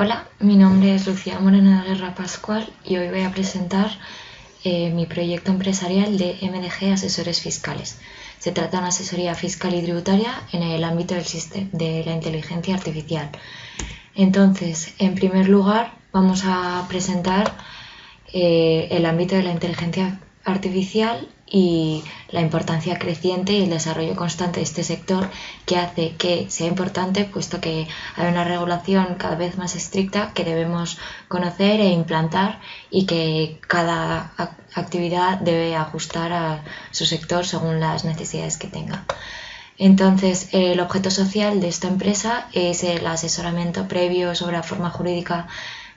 Hola, mi nombre es Lucía Moreno de Guerra Pascual y hoy voy a presentar mi proyecto empresarial de MDG Asesores Fiscales. Se trata de una asesoría fiscal y tributaria en el ámbito de la inteligencia artificial. Entonces, en primer lugar, vamos a presentar el ámbito de la inteligencia artificial y la importancia creciente y el desarrollo constante de este sector, que hace que sea importante, puesto que hay una regulación cada vez más estricta que debemos conocer e implantar, y que cada actividad debe ajustar a su sector según las necesidades que tenga. Entonces, el objeto social de esta empresa es el asesoramiento previo sobre la forma jurídica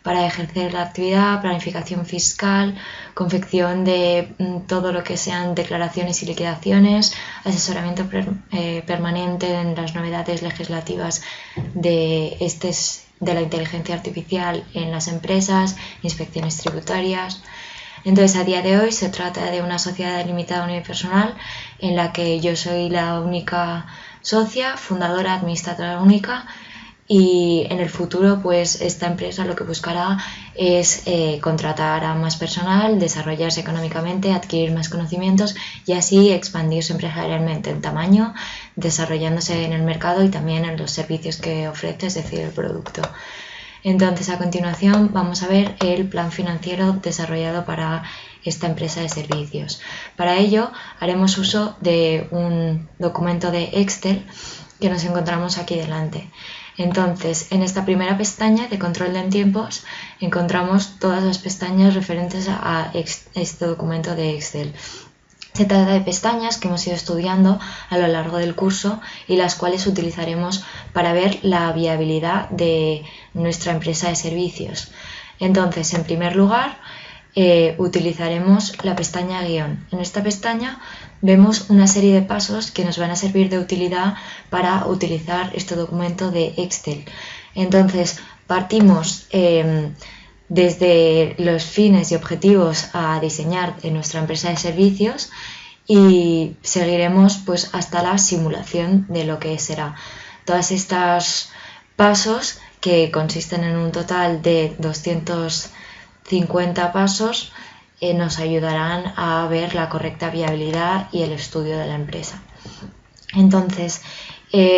para ejercer la actividad, planificación fiscal, confección de todo lo que sean declaraciones y liquidaciones, asesoramiento permanente en las novedades legislativas de la inteligencia artificial en las empresas, inspecciones tributarias. Entonces, a día de hoy se trata de una sociedad limitada unipersonal en la que yo soy la única socia, fundadora, administradora única, y en el futuro pues esta empresa lo que buscará es contratar a más personal, desarrollarse económicamente, adquirir más conocimientos y así expandirse empresarialmente en tamaño, desarrollándose en el mercado y también en los servicios que ofrece, es decir, el producto. Entonces, a continuación vamos a ver el plan financiero desarrollado para esta empresa de servicios. Para ello haremos uso de un documento de Excel que nos encontramos aquí delante. Entonces, en esta primera pestaña de control de tiempos encontramos todas las pestañas referentes a este documento de Excel. Se trata de pestañas que hemos ido estudiando a lo largo del curso y las cuales utilizaremos para ver la viabilidad de nuestra empresa de servicios. Entonces, en primer lugar, utilizaremos la pestaña guión. En esta pestaña vemos una serie de pasos que nos van a servir de utilidad para utilizar este documento de Excel. Entonces, partimos desde los fines y objetivos a diseñar en nuestra empresa de servicios y seguiremos pues hasta la simulación de lo que será. Todos estos pasos, que consisten en un total de 250 pasos, nos ayudarán a ver la correcta viabilidad y el estudio de la empresa. Entonces,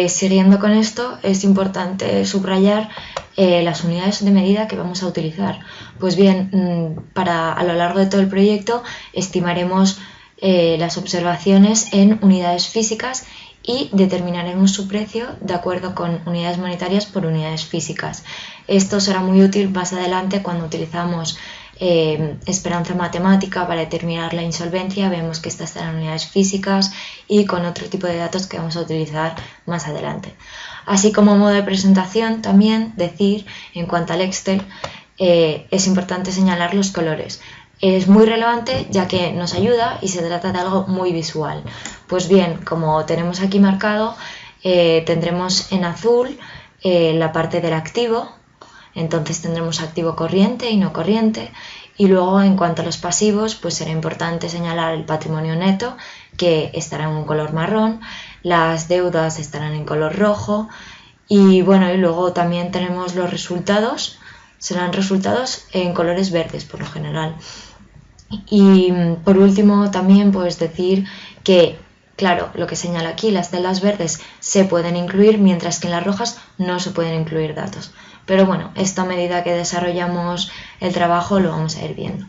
siguiendo con esto, es importante subrayar las unidades de medida que vamos a utilizar. Pues bien, a lo largo de todo el proyecto estimaremos las observaciones en unidades físicas y determinaremos su precio de acuerdo con unidades monetarias por unidades físicas. Esto será muy útil más adelante cuando utilizamos esperanza matemática para determinar la insolvencia. Vemos que estas serán unidades físicas y con otro tipo de datos que vamos a utilizar más adelante. Así como modo de presentación, también decir, en cuanto al Excel, es importante señalar los colores. Es muy relevante ya que nos ayuda y se trata de algo muy visual. Pues bien, como tenemos aquí marcado, tendremos en azul la parte del activo. Entonces tendremos activo corriente y no corriente, y luego en cuanto a los pasivos pues será importante señalar el patrimonio neto, que estará en un color marrón, las deudas estarán en color rojo y bueno, y luego también tenemos los resultados, serán resultados en colores verdes por lo general. Y por último también pues decir que claro, lo que señala aquí, las celdas verdes se pueden incluir, mientras que en las rojas no se pueden incluir datos. Pero bueno, esto a medida que desarrollamos el trabajo lo vamos a ir viendo.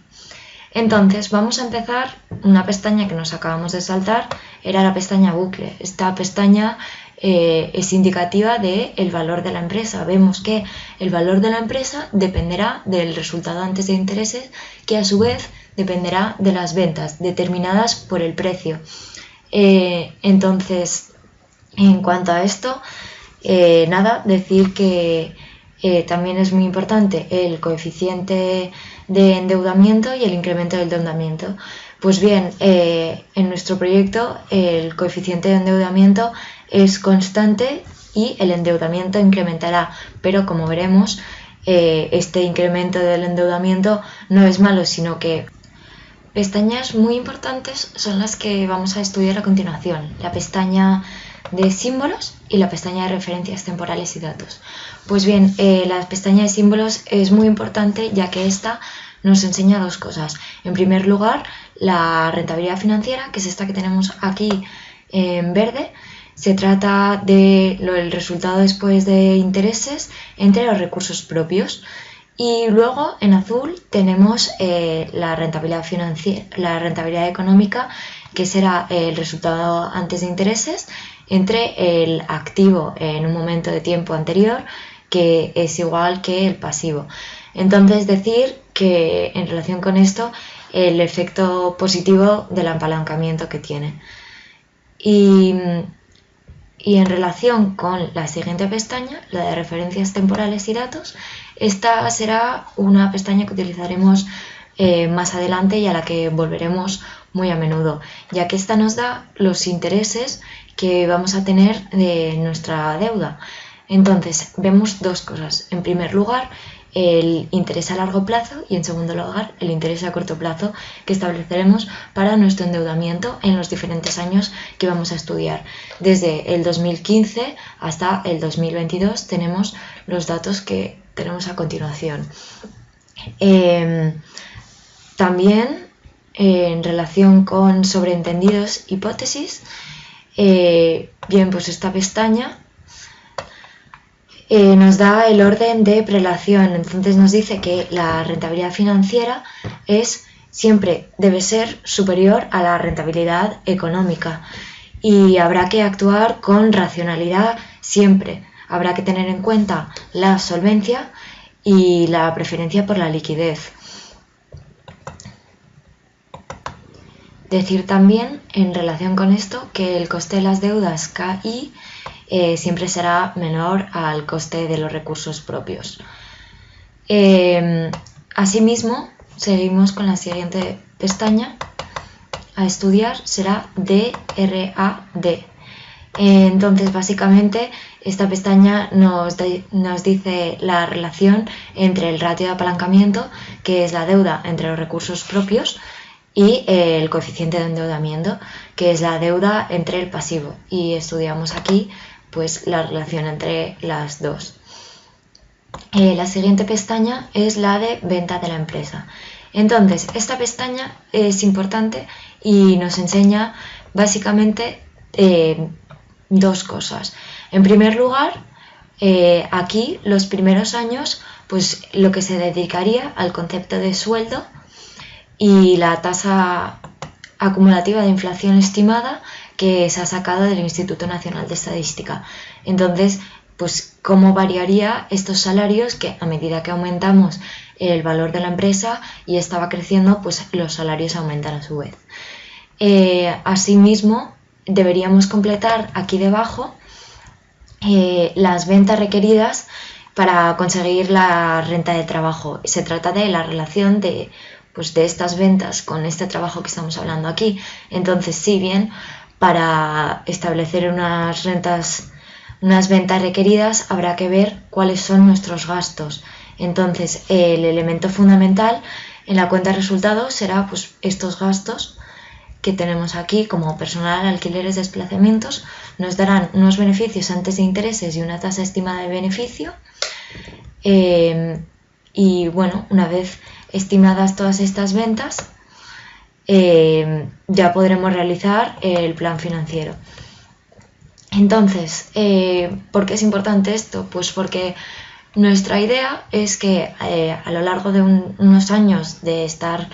Entonces, vamos a empezar una pestaña que nos acabamos de saltar, era la pestaña bucle. Esta pestaña es indicativa del valor de la empresa. Vemos que el valor de la empresa dependerá del resultado antes de intereses, que a su vez dependerá de las ventas, determinadas por el precio. Entonces, en cuanto a esto, decir que también es muy importante el coeficiente de endeudamiento y el incremento del endeudamiento. Pues bien, en nuestro proyecto el coeficiente de endeudamiento es constante y el endeudamiento incrementará, pero como veremos, este incremento del endeudamiento no es malo, sino que pestañas muy importantes son las que vamos a estudiar a continuación. La pestaña de símbolos y la pestaña de referencias temporales y datos. Pues bien, la pestaña de símbolos es muy importante, ya que esta nos enseña dos cosas. En primer lugar, la rentabilidad financiera, que es esta que tenemos aquí en verde. Se trata del resultado después de intereses entre los recursos propios. Y luego en azul tenemos la rentabilidad financiera, la rentabilidad económica, que será el resultado antes de intereses entre el activo en un momento de tiempo anterior, que es igual que el pasivo. Entonces, decir que en relación con esto, el efecto positivo del apalancamiento que tiene. Y en relación con la siguiente pestaña, la de referencias temporales y datos, esta será una pestaña que utilizaremos más adelante y a la que volveremos muy a menudo, ya que esta nos da los intereses que vamos a tener de nuestra deuda. Entonces, vemos dos cosas. En primer lugar, el interés a largo plazo y en segundo lugar el interés a corto plazo que estableceremos para nuestro endeudamiento en los diferentes años que vamos a estudiar. Desde el 2015 hasta el 2022 tenemos los datos que tenemos a continuación. También en relación con sobreentendidos hipótesis, bien, pues esta pestaña nos da el orden de prelación. Entonces nos dice que la rentabilidad financiera siempre debe ser superior a la rentabilidad económica y habrá que actuar con racionalidad siempre. Habrá que tener en cuenta la solvencia y la preferencia por la liquidez. Decir también en relación con esto que el coste de las deudas KI siempre será menor al coste de los recursos propios. Asimismo, seguimos con la siguiente pestaña a estudiar, será DRAD. Entonces, básicamente, esta pestaña nos dice la relación entre el ratio de apalancamiento, que es la deuda entre los recursos propios, y el coeficiente de endeudamiento, que es la deuda entre el pasivo. Y estudiamos aquí pues la relación entre las dos. La siguiente pestaña es la de venta de la empresa. Entonces, esta pestaña es importante y nos enseña básicamente dos cosas. En primer lugar, aquí los primeros años, pues lo que se dedicaría al concepto de sueldo y la tasa acumulativa de inflación estimada que se ha sacado del Instituto Nacional de Estadística. Entonces, pues cómo variaría estos salarios, que a medida que aumentamos el valor de la empresa y esta va creciendo, pues los salarios aumentan a su vez. Asimismo, deberíamos completar aquí debajo las ventas requeridas para conseguir la renta de trabajo. Se trata de la relación de estas ventas con este trabajo que estamos hablando aquí. Entonces, si bien para establecer unas ventas requeridas habrá que ver cuáles son nuestros gastos. Entonces, el elemento fundamental en la cuenta de resultados será pues estos gastos que tenemos aquí, como personal, alquileres, desplazamientos. Nos darán unos beneficios antes de intereses y una tasa estimada de beneficio. Y bueno, una vez estimadas todas estas ventas, ya podremos realizar el plan financiero. Entonces, ¿por qué es importante esto? Pues porque nuestra idea es que a lo largo de unos años de estar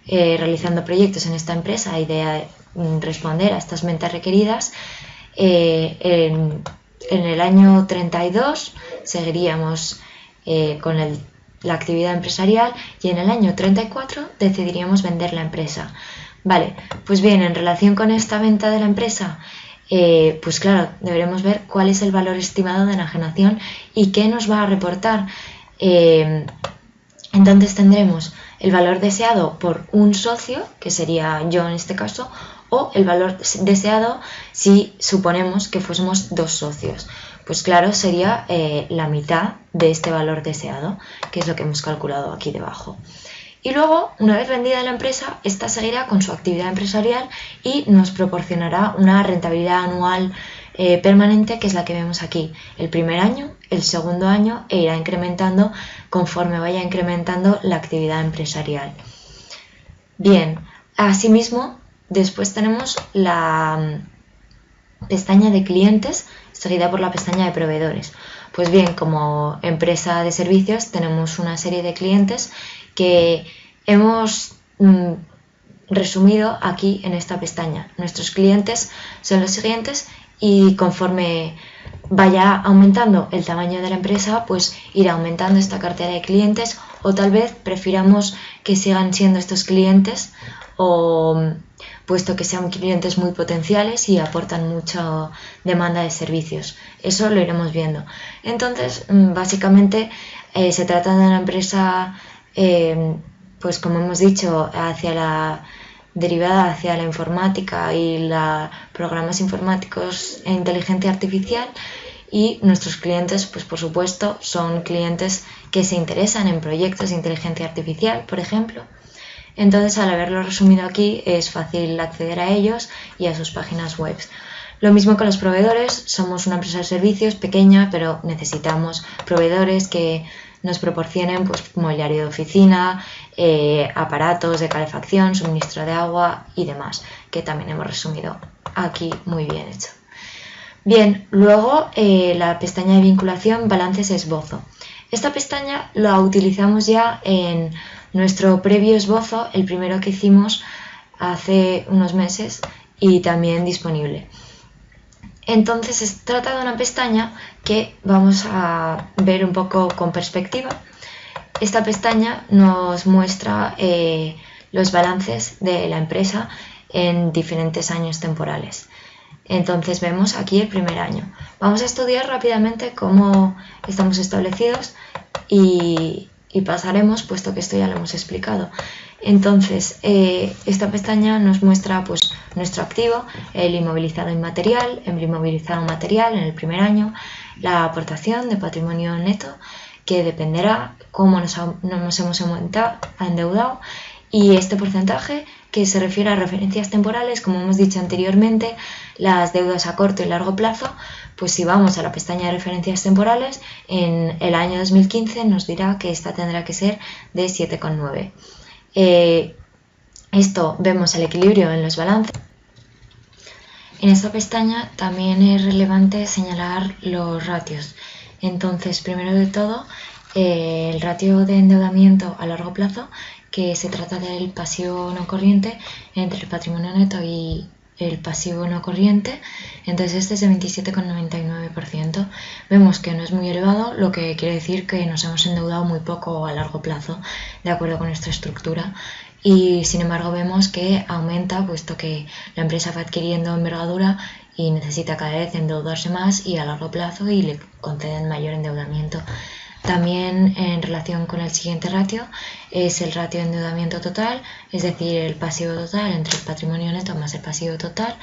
realizando proyectos en esta empresa y de responder a estas ventas requeridas, en el año 32 seguiríamos con la actividad empresarial y en el año 34 decidiríamos vender la empresa. Vale, pues bien, en relación con esta venta de la empresa, pues claro, deberemos ver cuál es el valor estimado de enajenación y qué nos va a reportar. Entonces tendremos el valor deseado por un socio, que sería yo en este caso, o el valor deseado si suponemos que fuésemos dos socios. Pues claro, sería la mitad de este valor deseado, que es lo que hemos calculado aquí debajo. Y luego, una vez vendida la empresa, esta seguirá con su actividad empresarial y nos proporcionará una rentabilidad anual permanente, que es la que vemos aquí, el primer año, el segundo año, e irá incrementando conforme vaya incrementando la actividad empresarial. Bien, asimismo, después tenemos la pestaña de clientes, seguida por la pestaña de proveedores. Pues bien, como empresa de servicios tenemos una serie de clientes que hemos resumido aquí en esta pestaña. Nuestros clientes son los siguientes y conforme vaya aumentando el tamaño de la empresa, pues irá aumentando esta cartera de clientes, o tal vez prefiramos que sigan siendo estos clientes, o puesto que sean clientes muy potenciales y aportan mucha demanda de servicios. Eso lo iremos viendo. Entonces, básicamente se trata de una empresa, pues como hemos dicho, derivada hacia la informática y los programas informáticos e inteligencia artificial, y nuestros clientes, pues por supuesto, son clientes que se interesan en proyectos de inteligencia artificial, por ejemplo. Entonces, al haberlo resumido aquí, es fácil acceder a ellos y a sus páginas web. Lo mismo con los proveedores, somos una empresa de servicios pequeña, pero necesitamos proveedores que nos proporcionen pues, mobiliario de oficina, aparatos de calefacción, suministro de agua y demás, que también hemos resumido aquí muy bien hecho. Bien, luego la pestaña de vinculación, balances, esbozo. Esta pestaña la utilizamos ya en nuestro previo esbozo, el primero que hicimos hace unos meses y también disponible. Entonces se trata de una pestaña que vamos a ver un poco con perspectiva. Esta pestaña nos muestra los balances de la empresa en diferentes años temporales. Entonces vemos aquí el primer año. Vamos a estudiar rápidamente cómo estamos establecidos y pasaremos, puesto que esto ya lo hemos explicado. Entonces, esta pestaña nos muestra pues, nuestro activo, el inmovilizado inmaterial, el inmovilizado material en el primer año, la aportación de patrimonio neto, que dependerá cómo nos hemos endeudado, y este porcentaje que se refiere a referencias temporales, como hemos dicho anteriormente, las deudas a corto y largo plazo. Pues si vamos a la pestaña de referencias temporales, en el año 2015 nos dirá que esta tendrá que ser de 7,9. Esto vemos el equilibrio en los balances. En esta pestaña también es relevante señalar los ratios. Entonces, primero de todo, el ratio de endeudamiento a largo plazo, que se trata del pasivo no corriente entre el patrimonio neto y el pasivo no corriente. Entonces este es de 27,99%. Vemos que no es muy elevado, lo que quiere decir que nos hemos endeudado muy poco a largo plazo, de acuerdo con nuestra estructura. Y sin embargo vemos que aumenta, puesto que la empresa va adquiriendo envergadura y necesita cada vez endeudarse más y a largo plazo, y le conceden mayor endeudamiento. También en relación con el siguiente ratio es el ratio de endeudamiento total, es decir, el pasivo total entre el patrimonio neto más el pasivo total.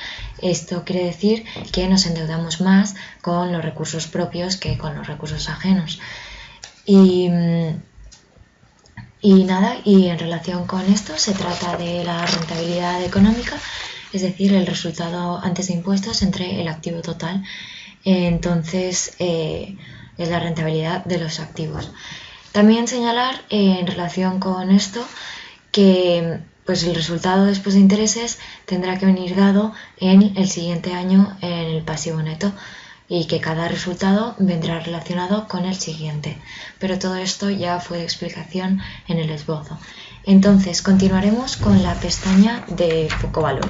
Esto quiere decir que nos endeudamos más con los recursos propios que con los recursos ajenos. Y en relación con esto se trata de la rentabilidad económica, es decir, el resultado antes de impuestos entre el activo total. Entonces, es la rentabilidad de los activos. También señalar en relación con esto que pues el resultado después de intereses tendrá que venir dado en el siguiente año en el pasivo neto, y que cada resultado vendrá relacionado con el siguiente. Pero todo esto ya fue de explicación en el esbozo. Entonces continuaremos con la pestaña de poco valor.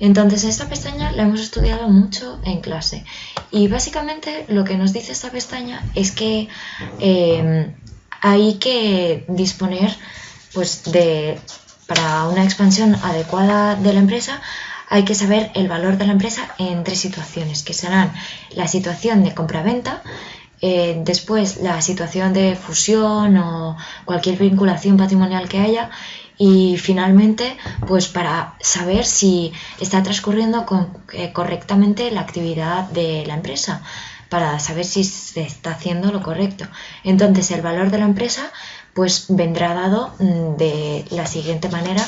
Entonces esta pestaña la hemos estudiado mucho en clase, y básicamente lo que nos dice esta pestaña es que hay que disponer pues para una expansión adecuada de la empresa. Hay que saber el valor de la empresa en tres situaciones, que serán la situación de compra-venta, después la situación de fusión o cualquier vinculación patrimonial que haya, y finalmente pues para saber si está transcurriendo correctamente la actividad de la empresa, para saber si se está haciendo lo correcto. Entonces el valor de la empresa pues vendrá dado de la siguiente manera,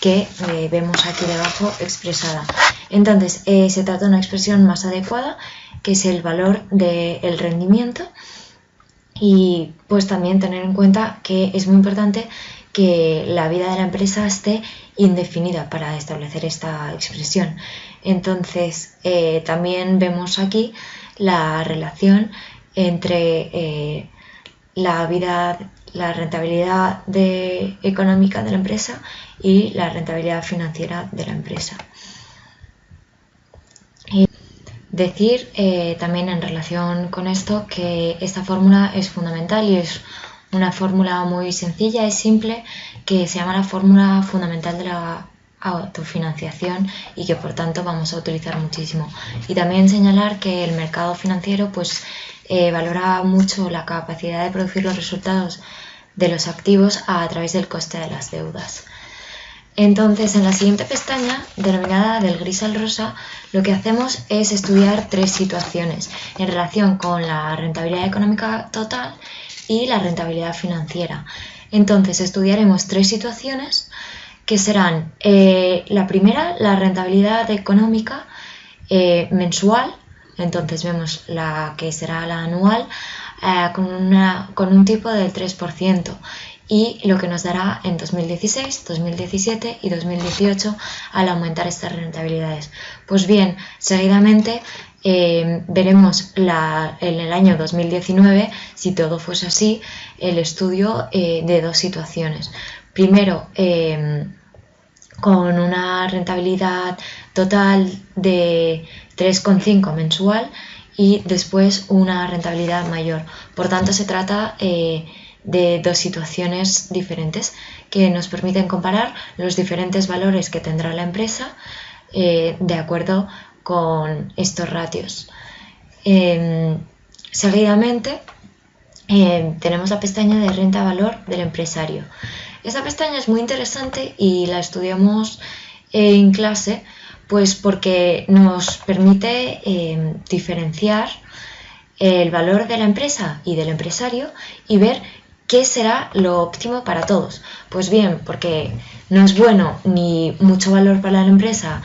que vemos aquí debajo expresada. Entonces, se trata de una expresión más adecuada, que es el valor del rendimiento, y pues también tener en cuenta que es muy importante que la vida de la empresa esté indefinida para establecer esta expresión. Entonces, también vemos aquí la relación entre la rentabilidad económica de la empresa y la rentabilidad financiera de la empresa. Decir también en relación con esto que esta fórmula es fundamental y es una fórmula muy sencilla y simple, que se llama la fórmula fundamental de la autofinanciación y que por tanto vamos a utilizar muchísimo. Y también señalar que el mercado financiero pues valora mucho la capacidad de producir los resultados de los activos a través del coste de las deudas. Entonces, en la siguiente pestaña, denominada del gris al rosa, lo que hacemos es estudiar tres situaciones en relación con la rentabilidad económica total y la rentabilidad financiera. Entonces, estudiaremos tres situaciones que serán la primera, la rentabilidad económica mensual. Entonces vemos la que será la anual con un tipo del 3%. Y lo que nos dará en 2016, 2017 y 2018 al aumentar estas rentabilidades. Pues bien, seguidamente veremos en el año 2019, si todo fuese así, el estudio de dos situaciones. Primero, con una rentabilidad total de 3,5 mensual y después una rentabilidad mayor. Por tanto, se trata de dos situaciones diferentes que nos permiten comparar los diferentes valores que tendrá la empresa de acuerdo con estos ratios. Seguidamente tenemos la pestaña de renta-valor del empresario. Esta pestaña es muy interesante y la estudiamos en clase pues porque nos permite diferenciar el valor de la empresa y del empresario y ver ¿qué será lo óptimo para todos? Pues bien, porque no es bueno ni mucho valor para la empresa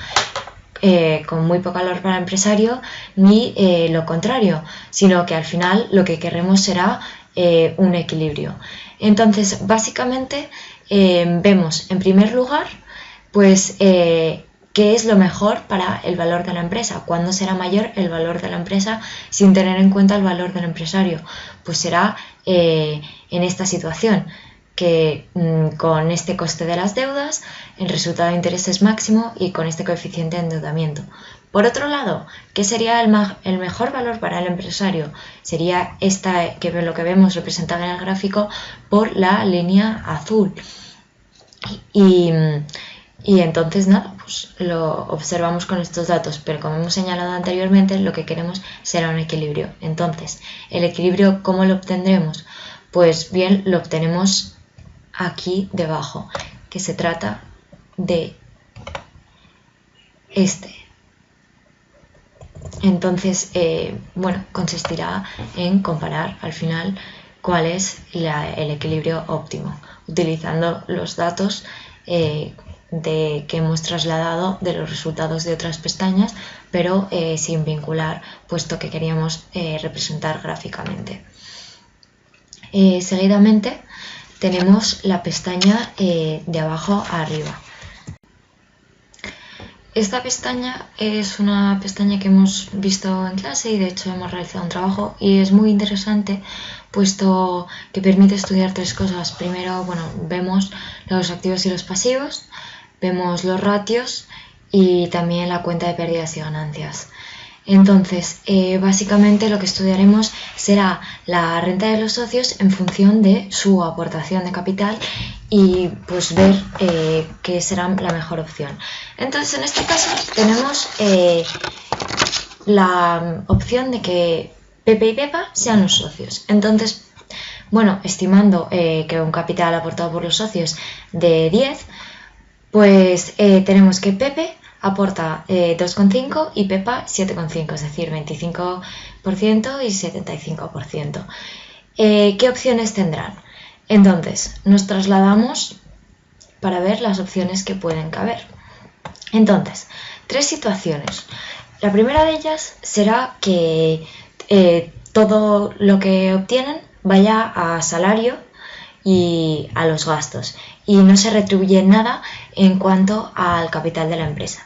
con muy poco valor para el empresario, ni lo contrario, sino que al final lo que queremos será un equilibrio. Entonces, básicamente, vemos en primer lugar, pues, qué es lo mejor para el valor de la empresa, cuándo será mayor el valor de la empresa sin tener en cuenta el valor del empresario. Pues será en esta situación, que con este coste de las deudas, el resultado de interés es máximo y con este coeficiente de endeudamiento. Por otro lado, ¿qué sería el mejor valor para el empresario? Sería lo que vemos representado en el gráfico por la línea azul. Y entonces nada, pues lo observamos con estos datos, pero como hemos señalado anteriormente, lo que queremos será un equilibrio. Entonces, ¿el equilibrio cómo lo obtendremos? Pues bien, lo obtenemos aquí debajo, que se trata de este. Entonces, bueno, consistirá en comparar al final cuál es el equilibrio óptimo, utilizando los datos que hemos trasladado de los resultados de otras pestañas, pero sin vincular, puesto que queríamos representar gráficamente. Seguidamente tenemos la pestaña de abajo a arriba. Esta pestaña es una pestaña que hemos visto en clase y de hecho hemos realizado un trabajo y es muy interesante puesto que permite estudiar tres cosas. Primero, bueno, vemos los activos y los pasivos, vemos los ratios y también la cuenta de pérdidas y ganancias. Entonces, básicamente lo que estudiaremos será la renta de los socios en función de su aportación de capital y pues ver qué será la mejor opción. Entonces, en este caso tenemos la opción de que Pepe y Pepa sean los socios. Entonces, bueno, estimando que un capital aportado por los socios de 10, pues tenemos que Pepe aporta 2,5 y Pepa 7,5, es decir, 25% y 75%. ¿Qué opciones tendrán? Entonces, nos trasladamos para ver las opciones que pueden caber. Entonces, 3 situaciones. La primera de ellas será que todo lo que obtienen vaya a salario y a los gastos y no se retribuye nada en cuanto al capital de la empresa.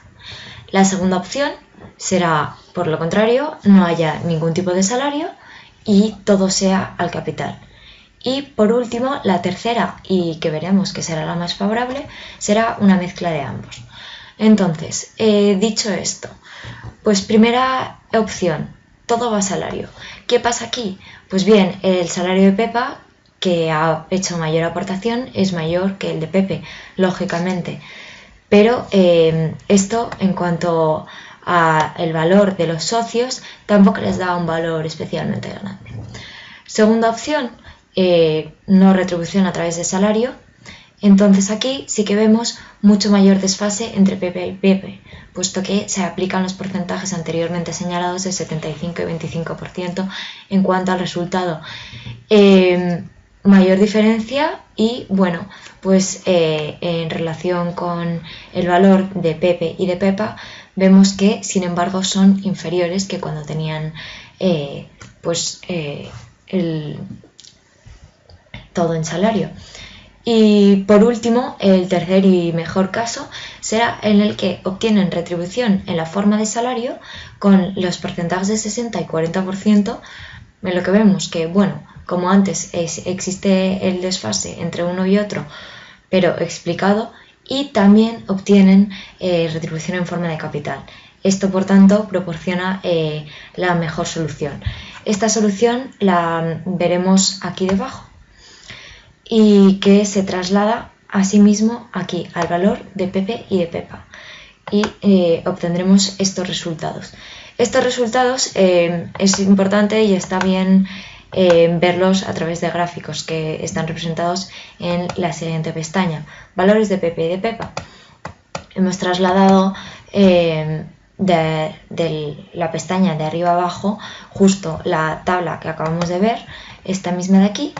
La segunda opción será, por lo contrario, no haya ningún tipo de salario y todo sea al capital. Y por último, la tercera, y que veremos que será la más favorable, será una mezcla de ambos. Entonces, dicho esto, pues primera opción, todo va a salario. ¿Qué pasa aquí? Pues bien, el salario de Pepa, que ha hecho mayor aportación, es mayor que el de Pepe, lógicamente. Pero esto, en cuanto al valor de los socios, tampoco les da un valor especialmente grande. Segunda opción, no retribución a través de salario. Entonces aquí sí que vemos mucho mayor desfase entre Pepe y Pepe, puesto que se aplican los porcentajes anteriormente señalados de 75 y 25% en cuanto al resultado. Mayor diferencia y bueno, pues en relación con el valor de Pepe y de Pepa vemos que sin embargo son inferiores que cuando tenían todo en salario. Y por último, el tercer y mejor caso será en el que obtienen retribución en la forma de salario con los porcentajes de 60 y 40%, en lo que vemos que, bueno, como antes existe el desfase entre uno y otro, pero explicado, y también obtienen retribución en forma de capital. Esto, por tanto, proporciona la mejor solución. Esta solución la veremos aquí debajo y que se traslada asimismo aquí al valor de Pepe y de Pepa y obtendremos estos resultados. Estos resultados es importante y está bien verlos a través de gráficos que están representados en la siguiente pestaña. Valores de Pepe y de Pepa. Hemos trasladado de la pestaña de arriba abajo justo la tabla que acabamos de ver, esta misma de aquí,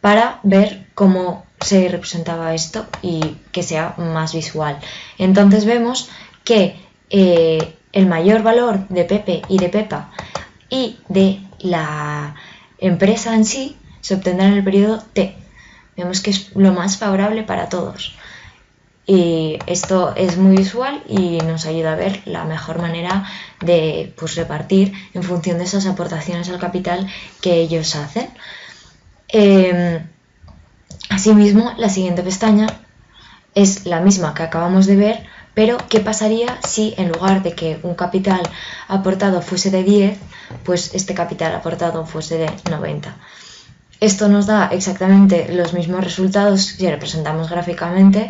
para ver cómo se representaba esto y que sea más visual. Entonces vemos que el mayor valor de Pepe y de Pepa y de la empresa en sí se obtendrá en el periodo T. Vemos que es lo más favorable para todos. Y esto es muy visual y nos ayuda a ver la mejor manera de repartir en función de esas aportaciones al capital que ellos hacen. Asimismo, la siguiente pestaña es la misma que acabamos de ver, pero ¿qué pasaría si en lugar de que un capital aportado fuese de 10, pues este capital aportado fuese de 90? Esto nos da exactamente los mismos resultados si representamos gráficamente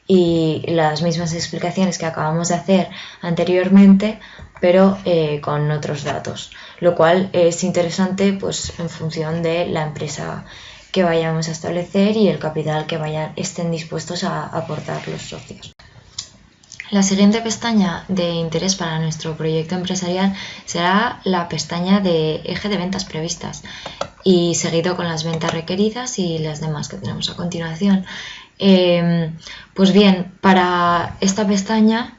y las mismas explicaciones que acabamos de hacer anteriormente, pero con otros datos, lo cual es interesante pues en función de la empresa que vayamos a establecer y el capital que estén dispuestos a aportar los socios. La siguiente pestaña de interés para nuestro proyecto empresarial será la pestaña de eje de ventas previstas y seguido con las ventas requeridas y las demás que tenemos a continuación. Pues bien, para esta pestaña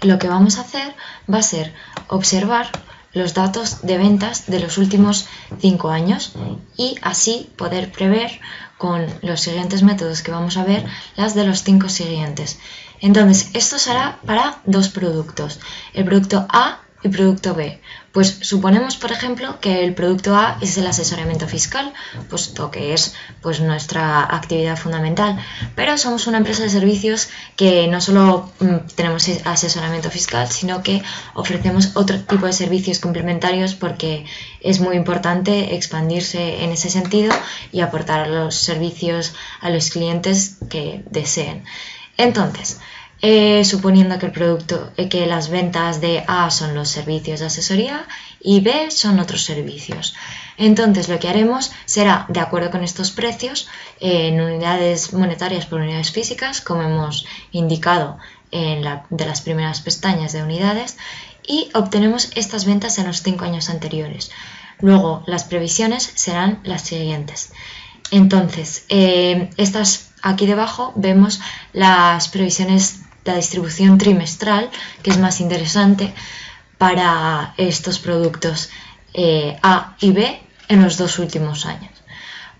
lo que vamos a hacer va a ser observar los datos de ventas de los últimos 5 años y así poder prever con los siguientes métodos que vamos a ver las de los 5 siguientes. Entonces, esto será para dos productos, el producto A y producto B. Pues suponemos, por ejemplo, que el producto A es el asesoramiento fiscal, puesto que es pues nuestra actividad fundamental, pero somos una empresa de servicios que no solo tenemos asesoramiento fiscal, sino que ofrecemos otro tipo de servicios complementarios porque es muy importante expandirse en ese sentido y aportar los servicios a los clientes que deseen. Entonces, suponiendo que las ventas de A son los servicios de asesoría y B son otros servicios. Entonces lo que haremos será, de acuerdo con estos precios, en unidades monetarias por unidades físicas, como hemos indicado de las primeras pestañas de unidades, y obtenemos estas ventas en los 5 años anteriores. Luego las previsiones serán las siguientes. Entonces, estas aquí debajo vemos las previsiones de la distribución trimestral, que es más interesante para estos productos A y B en los 2 últimos años.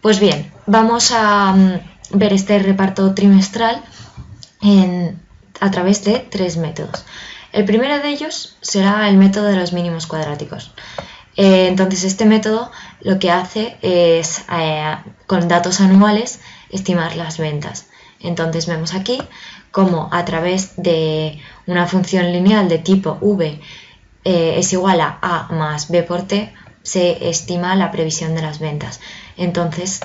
Pues bien, vamos a ver este reparto trimestral a través de 3 métodos. El primero de ellos será el método de los mínimos cuadráticos. Entonces este método lo que hace es, con datos anuales, estimar las ventas. Entonces vemos aquí cómo a través de una función lineal de tipo v es igual a más b por t, se estima la previsión de las ventas. Entonces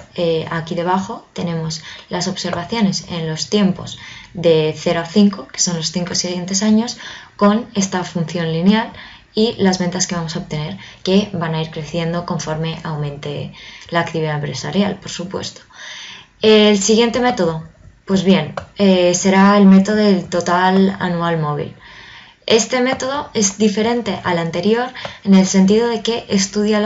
aquí debajo tenemos las observaciones en los tiempos de 0 a 5, que son los 5 siguientes años, con esta función lineal y las ventas que vamos a obtener, que van a ir creciendo conforme aumente la actividad empresarial, por supuesto. El siguiente método, pues bien, será el método del total anual móvil. Este método es diferente al anterior en el sentido de que estudia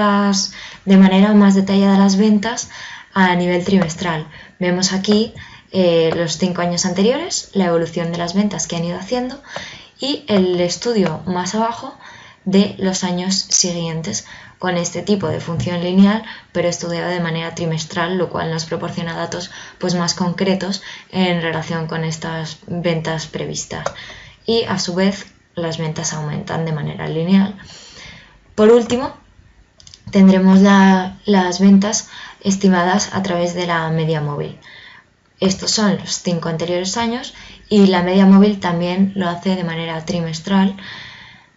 de manera más detallada las ventas a nivel trimestral. Vemos aquí los 5 años anteriores, la evolución de las ventas que han ido haciendo y el estudio más abajo de los años siguientes con este tipo de función lineal, pero estudiado de manera trimestral, lo cual nos proporciona datos pues más concretos en relación con estas ventas previstas. Y a su vez las ventas aumentan de manera lineal. Por último, tendremos las ventas estimadas a través de la media móvil. Estos son los 5 anteriores años y la media móvil también lo hace de manera trimestral.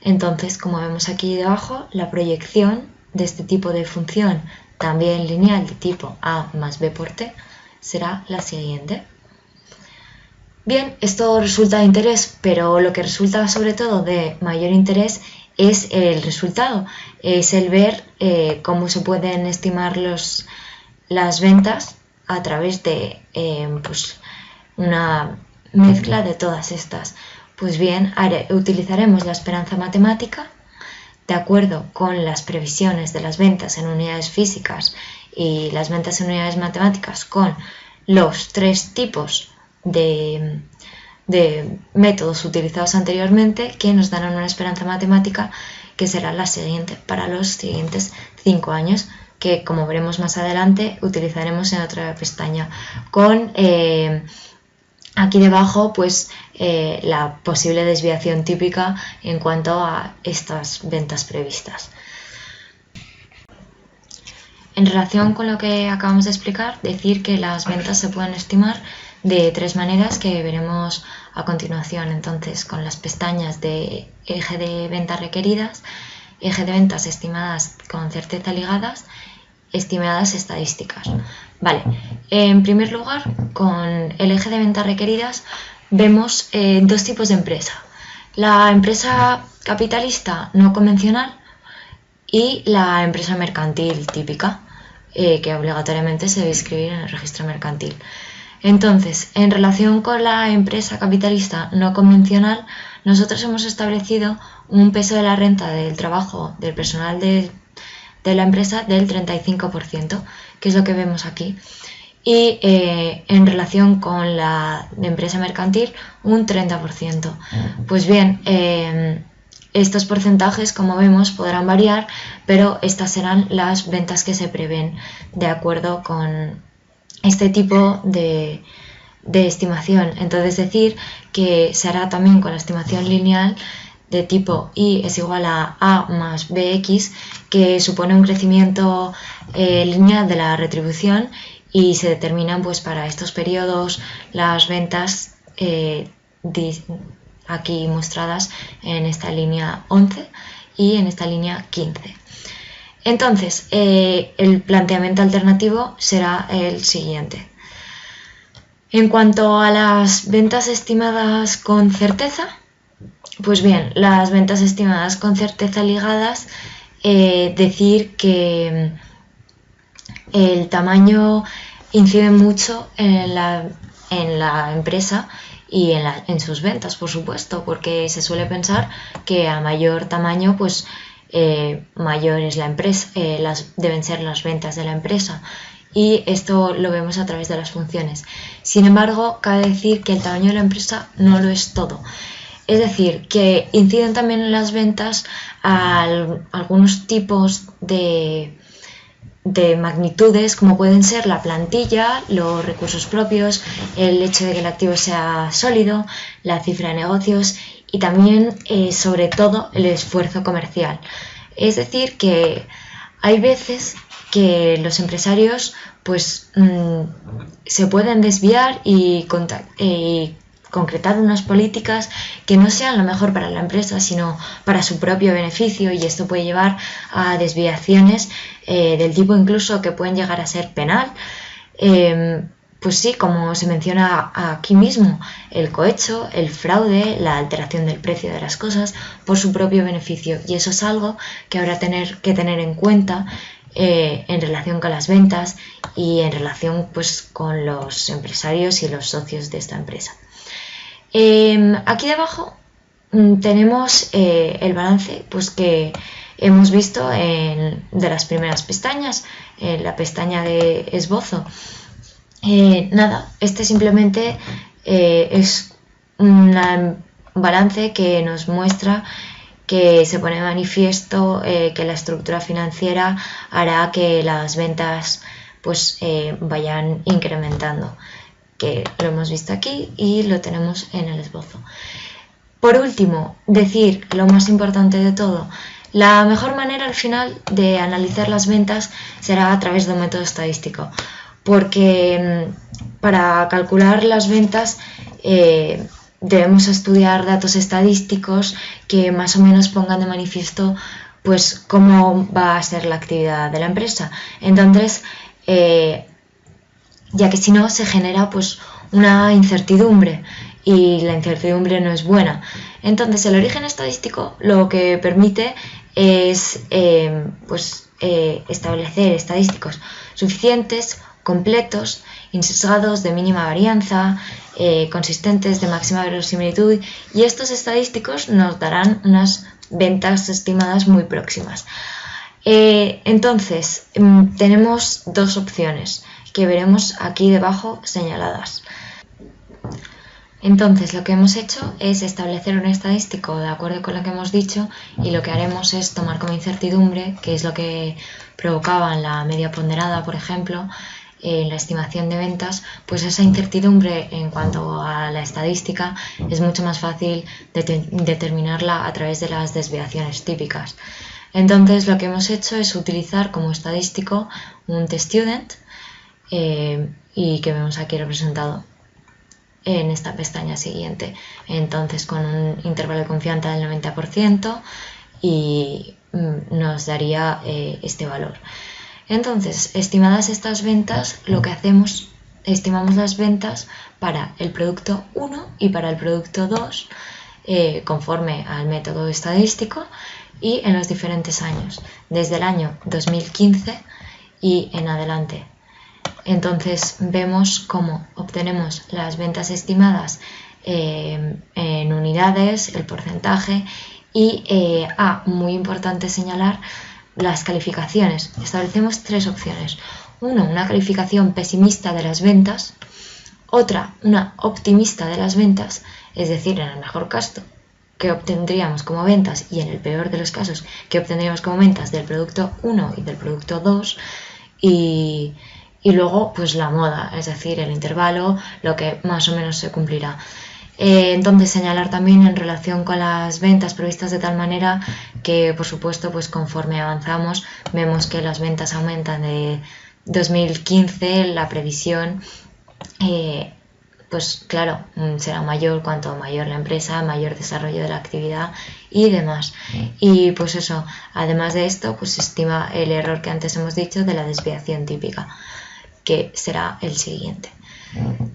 Entonces, como vemos aquí debajo, la proyección de este tipo de función, también lineal de tipo a más b por t, será la siguiente. Bien, esto resulta de interés, pero lo que resulta sobre todo de mayor interés es el resultado, es el ver cómo se pueden estimar las ventas a través de pues una mezcla de todas estas. Pues bien, utilizaremos la esperanza matemática de acuerdo con las previsiones de las ventas en unidades físicas y las ventas en unidades matemáticas con los 3 tipos de métodos utilizados anteriormente, que nos darán una esperanza matemática que será la siguiente para los siguientes 5 años, que como veremos más adelante utilizaremos en otra pestaña con aquí debajo pues la posible desviación típica en cuanto a estas ventas previstas. En relación con lo que acabamos de explicar, decir que las ventas se pueden estimar de 3 maneras que veremos a continuación. Entonces, con las pestañas de eje de ventas requeridas, eje de ventas estimadas con certeza ligadas, estimadas estadísticas. Vale, en primer lugar, con el eje de ventas requeridas vemos 2 tipos de empresa. La empresa capitalista no convencional y la empresa mercantil típica, que obligatoriamente se debe inscribir en el registro mercantil. Entonces, en relación con la empresa capitalista no convencional, nosotros hemos establecido un peso de la renta del trabajo del personal de la empresa del 35%, que es lo que vemos aquí. Y en relación con la empresa mercantil, un 30%. Pues bien, estos porcentajes, como vemos, podrán variar, pero estas serán las ventas que se prevén de acuerdo con este tipo de estimación. Entonces, decir que se hará también con la estimación lineal de tipo y es igual a más bx, que supone un crecimiento lineal de la retribución, y se determinan pues para estos periodos las ventas aquí mostradas en esta línea 11 y en esta línea 15. Entonces, el planteamiento alternativo será el siguiente. En cuanto a las ventas estimadas con certeza, pues bien, las ventas estimadas con certeza ligadas, decir que el tamaño incide mucho en la empresa y en sus ventas, por supuesto, porque se suele pensar que a mayor tamaño, pues mayor es la empresa, deben ser las ventas de la empresa, y esto lo vemos a través de las funciones. Sin embargo, cabe decir que el tamaño de la empresa no lo es todo. Es decir, que inciden también en las ventas algunos tipos de magnitudes, como pueden ser la plantilla, los recursos propios, el hecho de que el activo sea sólido, la cifra de negocios y también, sobre todo, el esfuerzo comercial. Es decir, que hay veces que los empresarios pues se pueden desviar y concretar unas políticas que no sean lo mejor para la empresa, sino para su propio beneficio, y esto puede llevar a desviaciones del tipo incluso que pueden llegar a ser penal. Pues sí, como se menciona aquí mismo, el cohecho, el fraude, la alteración del precio de las cosas por su propio beneficio, y eso es algo que habrá que tener en cuenta en relación con las ventas y en relación pues con los empresarios y los socios de esta empresa. Aquí debajo tenemos el balance pues que hemos visto de las primeras pestañas, en la pestaña de esbozo. Nada, este simplemente es un balance que nos muestra que se pone de manifiesto que la estructura financiera hará que las ventas pues vayan incrementando, que lo hemos visto aquí y lo tenemos en el esbozo. Por último, decir lo más importante de todo: la mejor manera al final de analizar las ventas será a través de un método estadístico, porque para calcular las ventas debemos estudiar datos estadísticos que más o menos pongan de manifiesto pues cómo va a ser la actividad de la empresa. Entonces, ya que si no se genera pues una incertidumbre, y la incertidumbre no es buena. Entonces, el origen estadístico lo que permite es establecer estadísticos suficientes, completos, insesgados, de mínima varianza, consistentes, de máxima verosimilitud, y estos estadísticos nos darán unas ventas estimadas muy próximas. Entonces, tenemos dos opciones que veremos aquí debajo señaladas. Entonces, lo que hemos hecho es establecer un estadístico de acuerdo con lo que hemos dicho, y lo que haremos es tomar como incertidumbre, que es lo que provocaba en la media ponderada, por ejemplo, en la estimación de ventas, pues esa incertidumbre en cuanto a la estadística es mucho más fácil determinarla a través de las desviaciones típicas. Entonces, lo que hemos hecho es utilizar como estadístico un tStudent, y que vemos aquí representado en esta pestaña siguiente. Entonces, con un intervalo de confianza del 90%, y nos daría este valor. Entonces, estimadas estas ventas, lo que hacemos, estimamos las ventas para el producto 1 y para el producto 2 conforme al método estadístico y en los diferentes años, desde el año 2015 y en adelante. Entonces, vemos cómo obtenemos las ventas estimadas en unidades, el porcentaje y, muy importante señalar, las calificaciones. Establecemos tres opciones: una calificación pesimista de las ventas; otra, una optimista de las ventas, es decir, en el mejor caso que obtendríamos como ventas, y en el peor de los casos que obtendríamos como ventas del producto 1 y del producto 2, y luego pues la moda, es decir, el intervalo, lo que más o menos se cumplirá. Entonces, señalar también en relación con las ventas previstas de tal manera que, por supuesto, pues conforme avanzamos vemos que las ventas aumentan. De 2015 la previsión pues claro, será mayor cuanto mayor la empresa, mayor desarrollo de la actividad y demás. Y pues eso, además de esto, pues se estima el error que antes hemos dicho de la desviación típica, que será el siguiente.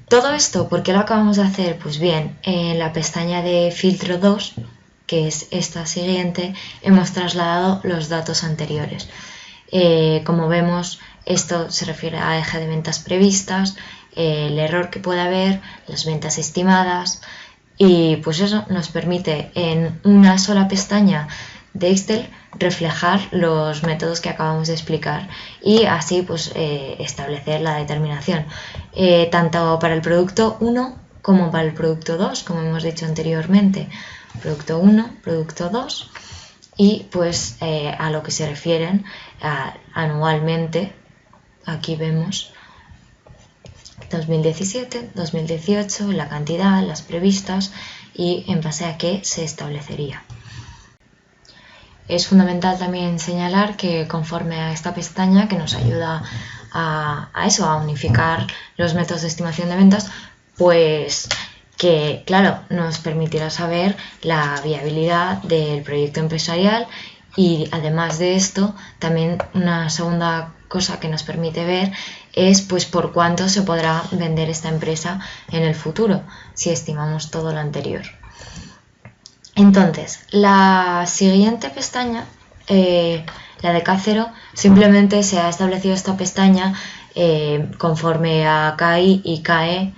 Todo esto, ¿por qué lo acabamos de hacer? Pues bien, en la pestaña de filtro 2, que es esta siguiente, hemos trasladado los datos anteriores. Como vemos, esto se refiere a eje de ventas previstas, el error que puede haber, las ventas estimadas, y pues eso nos permite en una sola pestaña de Excel reflejar los métodos que acabamos de explicar y así pues establecer la determinación tanto para el producto 1 como para el producto 2, como hemos dicho anteriormente, producto 1, producto 2, y pues a lo que se refieren anualmente. Aquí vemos 2017, 2018, la cantidad, las previstas y en base a qué se establecería. Es fundamental también señalar que conforme a esta pestaña que nos ayuda a unificar los métodos de estimación de ventas, pues que claro, nos permitirá saber la viabilidad del proyecto empresarial y además de esto, también una segunda cosa que nos permite ver es pues por cuánto se podrá vender esta empresa en el futuro, si estimamos todo lo anterior. Entonces, la siguiente pestaña, la de K0, simplemente se ha establecido esta pestaña conforme a KI y KE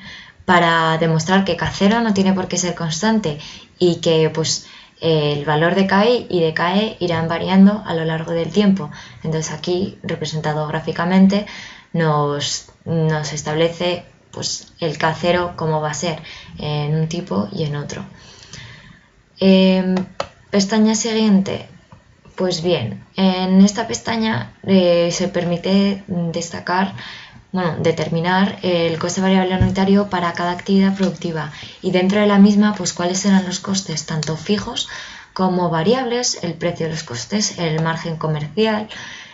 para demostrar que K0 no tiene por qué ser constante y que pues el valor de KI y de KE irán variando a lo largo del tiempo. Entonces aquí, representado gráficamente, nos establece pues el K0 cómo va a ser en un tipo y en otro. Pestaña siguiente. Pues bien, en esta pestaña se permite determinar el coste variable unitario para cada actividad productiva y dentro de la misma pues cuáles serán los costes tanto fijos como variables, el precio de los costes, el margen comercial.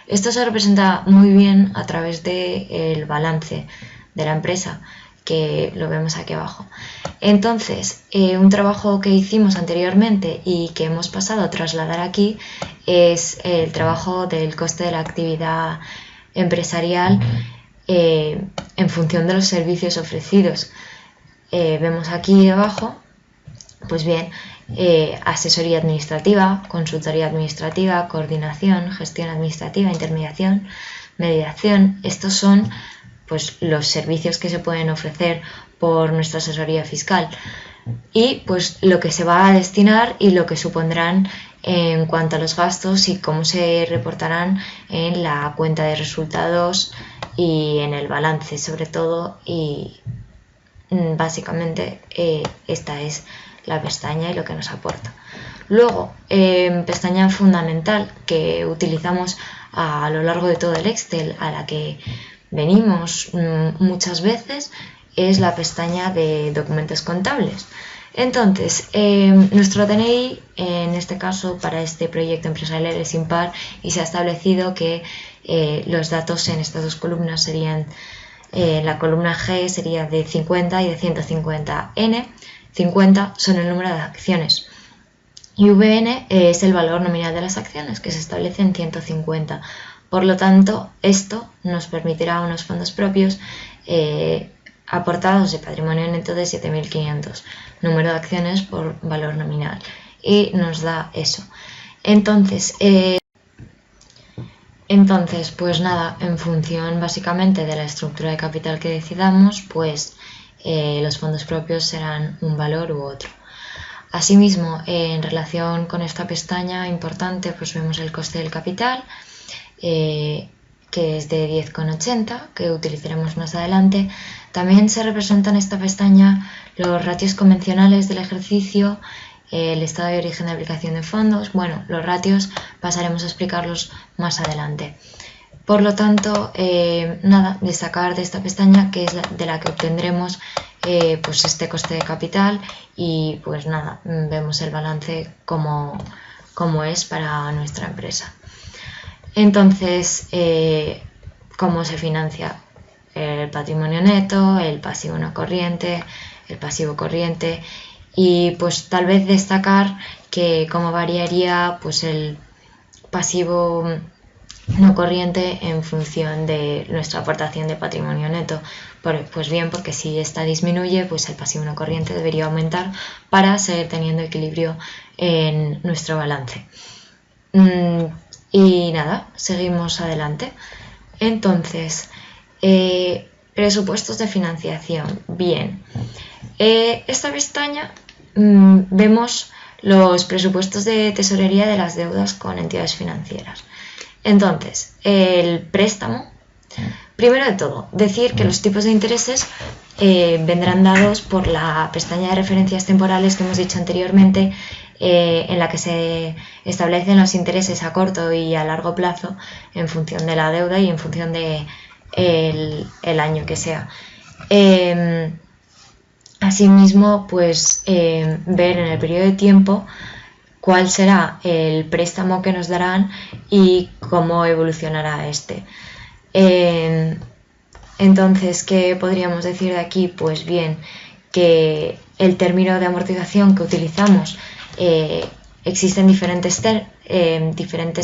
Esto se representa muy bien a través del balance de la empresa, que lo vemos aquí abajo. Entonces, un trabajo que hicimos anteriormente y que hemos pasado a trasladar aquí es el trabajo del coste de la actividad empresarial en función de los servicios ofrecidos. Vemos aquí abajo, pues bien, asesoría administrativa, consultoría administrativa, coordinación, gestión administrativa, intermediación, mediación. Estos son pues los servicios que se pueden ofrecer por nuestra asesoría fiscal y pues lo que se va a destinar y lo que supondrán en cuanto a los gastos y cómo se reportarán en la cuenta de resultados y en el balance sobre todo, y básicamente esta es la pestaña y lo que nos aporta. Luego, pestaña fundamental que utilizamos a lo largo de todo el Excel, a la que venimos muchas veces, es la pestaña de documentos contables. Entonces, nuestro DNI, en este caso para este proyecto empresarial, es impar y se ha establecido que los datos en estas dos columnas serían, la columna G sería de 50 y de 150. N, 50 son el número de acciones y VN es el valor nominal de las acciones que se establece en 150. Por lo tanto, esto nos permitirá unos fondos propios aportados de patrimonio neto de 7.500, número de acciones por valor nominal, y nos da eso. Entonces, pues nada, en función básicamente de la estructura de capital que decidamos, pues los fondos propios serán un valor u otro. Asimismo, en relación con esta pestaña importante, pues vemos el coste del capital, que es de 10,80, que utilizaremos más adelante. También se representan en esta pestaña los ratios convencionales del ejercicio, el estado de origen de aplicación de fondos. Bueno, los ratios pasaremos a explicarlos más adelante. Por lo tanto, nada, destacar de esta pestaña que es de la que obtendremos pues este coste de capital y pues nada, vemos el balance como es para nuestra empresa. Entonces, ¿cómo se financia? El patrimonio neto, el pasivo no corriente, el pasivo corriente, y pues tal vez destacar que cómo variaría pues el pasivo no corriente en función de nuestra aportación de patrimonio neto. Pues bien, porque si esta disminuye, pues el pasivo no corriente debería aumentar para seguir teniendo equilibrio en nuestro balance. Y nada, seguimos adelante. Entonces, presupuestos de financiación. Bien, esta pestaña vemos los presupuestos de tesorería de las deudas con entidades financieras. Entonces, el préstamo, primero de todo, decir que los tipos de intereses vendrán dados por la pestaña de referencias temporales que hemos dicho anteriormente, en la que se establecen los intereses a corto y a largo plazo en función de la deuda y en función de el año que sea. Asimismo, pues ver en el periodo de tiempo cuál será el préstamo que nos darán y cómo evolucionará este. Entonces, ¿qué podríamos decir de aquí? Pues bien, que el término de amortización que utilizamos, existen diferentes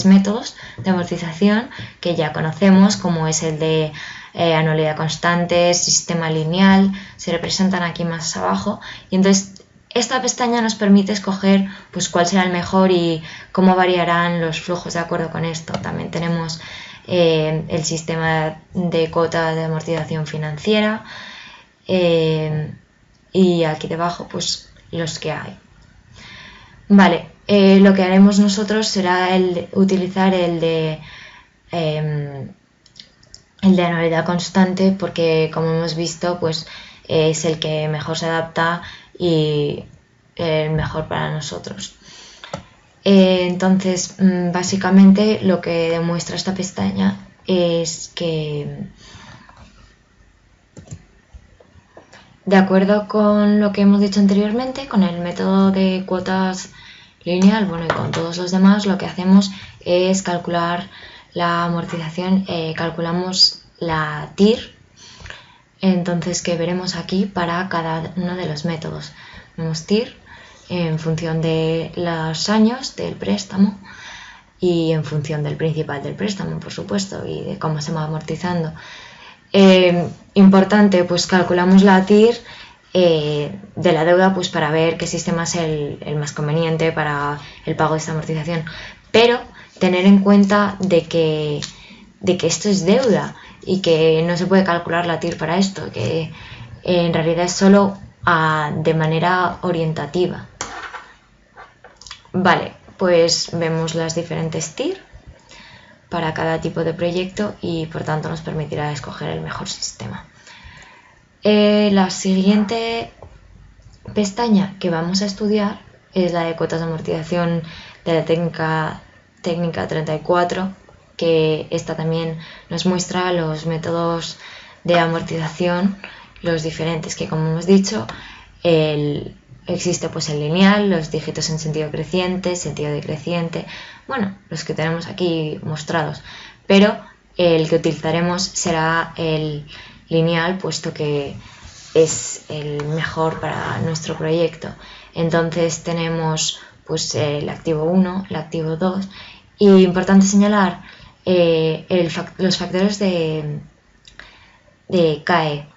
métodos de amortización que ya conocemos, como es el de anualidad constante, sistema lineal, se representan aquí más abajo, y entonces esta pestaña nos permite escoger pues cuál será el mejor y cómo variarán los flujos de acuerdo con esto. También tenemos el sistema de cuota de amortización financiera, y aquí debajo pues los que hay. Vale, lo que haremos nosotros será utilizar el de anualidad constante, porque como hemos visto pues es el que mejor se adapta y el mejor para nosotros. Entonces, básicamente lo que demuestra esta pestaña es que, de acuerdo con lo que hemos dicho anteriormente, con el método de cuotas lineal, bueno, y con todos los demás, lo que hacemos es calcular la amortización, calculamos la TIR, entonces que veremos aquí para cada uno de los métodos. Vemos TIR en función de los años del préstamo y en función del principal del préstamo, por supuesto, y de cómo se va amortizando. Importante, pues calculamos la TIR de la deuda, pues para ver qué sistema es el más conveniente para el pago de esta amortización, pero tener en cuenta de que esto es deuda y que no se puede calcular la TIR para esto, que en realidad es solo de manera orientativa. Vale, pues vemos las diferentes TIR para cada tipo de proyecto y por tanto nos permitirá escoger el mejor sistema. La siguiente pestaña que vamos a estudiar es la de cuotas de amortización de la técnica 34, que esta también nos muestra los métodos de amortización, los diferentes, que como hemos dicho, existe pues el lineal, los dígitos en sentido creciente, sentido decreciente, bueno, los que tenemos aquí mostrados, pero el que utilizaremos será el lineal, puesto que es el mejor para nuestro proyecto. Entonces tenemos pues el activo 1, el activo 2, y importante señalar los factores de CAE,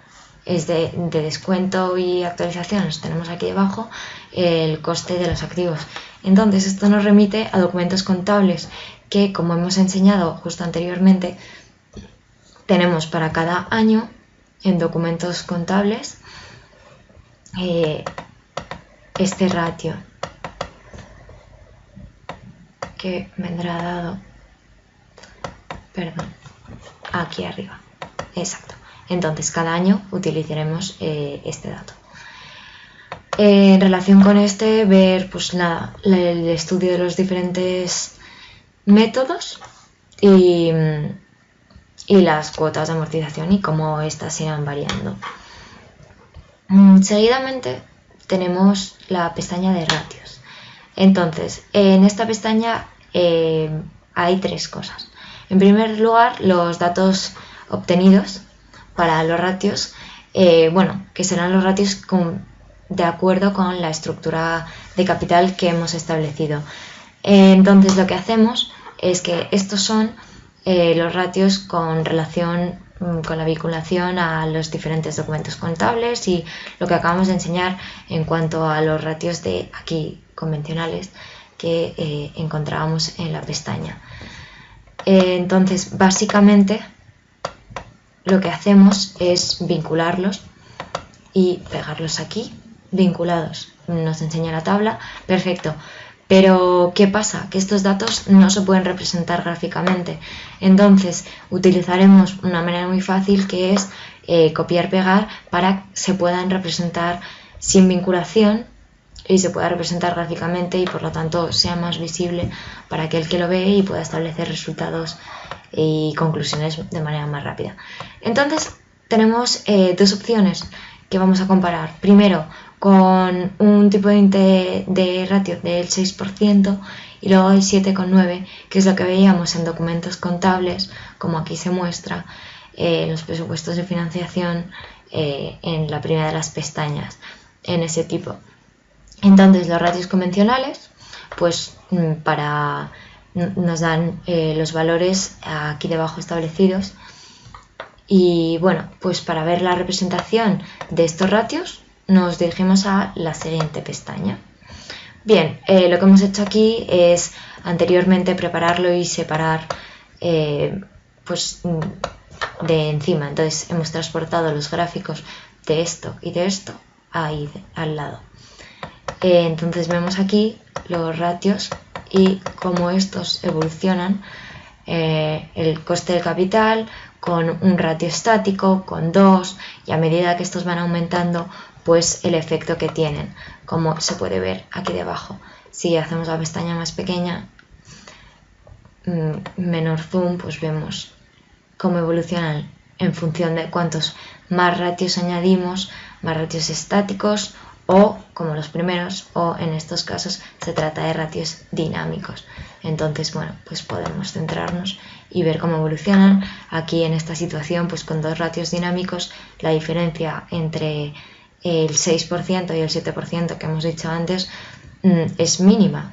es de descuento y actualización, los tenemos aquí debajo, el coste de los activos. Entonces esto nos remite a documentos contables que, como hemos enseñado justo anteriormente, tenemos para cada año en documentos contables este ratio que vendrá dado, perdón, aquí arriba, exacto. Entonces cada año utilizaremos este dato. En relación con este, ver pues nada, el estudio de los diferentes métodos y las cuotas de amortización y cómo éstas irán variando. Seguidamente tenemos la pestaña de ratios. Entonces, en esta pestaña hay tres cosas. En primer lugar, los datos obtenidos para los ratios, que serán los ratios de acuerdo con la estructura de capital que hemos establecido. Entonces, lo que hacemos es que estos son los ratios con relación con la vinculación a los diferentes documentos contables y lo que acabamos de enseñar en cuanto a los ratios de aquí convencionales que encontrábamos en la pestaña. Entonces, básicamente lo que hacemos es vincularlos y pegarlos aquí vinculados. Nos enseña la tabla, perfecto. Pero, ¿qué pasa? Que estos datos no se pueden representar gráficamente. Entonces, utilizaremos una manera muy fácil que es copiar-pegar para que se puedan representar sin vinculación y se pueda representar gráficamente y por lo tanto sea más visible para aquel que lo ve y pueda establecer resultados y conclusiones de manera más rápida. Entonces, tenemos dos opciones que vamos a comparar. Primero, con un tipo de ratio del 6% y luego el 7,9%, que es lo que veíamos en documentos contables, como aquí se muestra en los presupuestos de financiación en la primera de las pestañas, en ese tipo. Entonces, los ratios convencionales, pues nos dan los valores aquí debajo establecidos. Y bueno, pues para ver la representación de estos ratios nos dirigimos a la siguiente pestaña. Bien, lo que hemos hecho aquí es anteriormente prepararlo y separar pues de encima. Entonces hemos transportado los gráficos de esto y de esto ahí al lado. Entonces vemos aquí los ratios y cómo estos evolucionan, el coste del capital con un ratio estático, con 2, y a medida que estos van aumentando, pues el efecto que tienen, como se puede ver aquí debajo. Si hacemos la pestaña más pequeña, menor zoom, pues vemos cómo evolucionan en función de cuántos más ratios añadimos, más ratios estáticos o, como los primeros, o en estos casos se trata de ratios dinámicos. Entonces, bueno, pues podemos centrarnos y ver cómo evolucionan. Aquí en esta situación, pues con dos ratios dinámicos, la diferencia entre el 6% y el 7% que hemos dicho antes es mínima,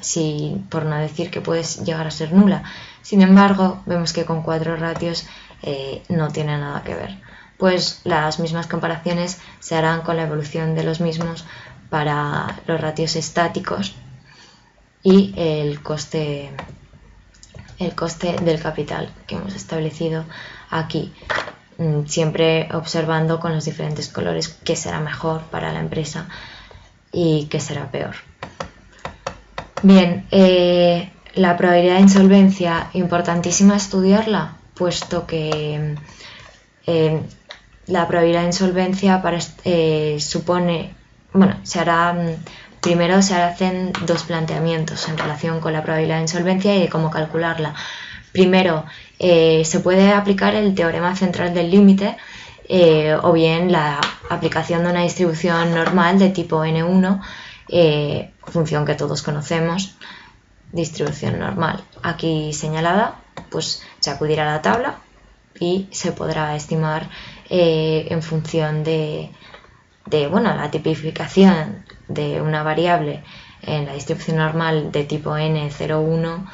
por no decir que puede llegar a ser nula. Sin embargo, vemos que con 4 ratios no tiene nada que ver. Pues las mismas comparaciones se harán con la evolución de los mismos para los ratios estáticos y el coste del capital que hemos establecido aquí, siempre observando con los diferentes colores qué será mejor para la empresa y qué será peor. Bien, la probabilidad de insolvencia, importantísima estudiarla, puesto que la probabilidad de insolvencia supone, bueno, primero se hacen dos planteamientos en relación con la probabilidad de insolvencia y de cómo calcularla. Primero, se puede aplicar el teorema central del límite o bien la aplicación de una distribución normal de tipo N1, función que todos conocemos, distribución normal. Aquí señalada, pues se acudirá a la tabla y se podrá estimar en función de la tipificación de una variable en la distribución normal de tipo N01,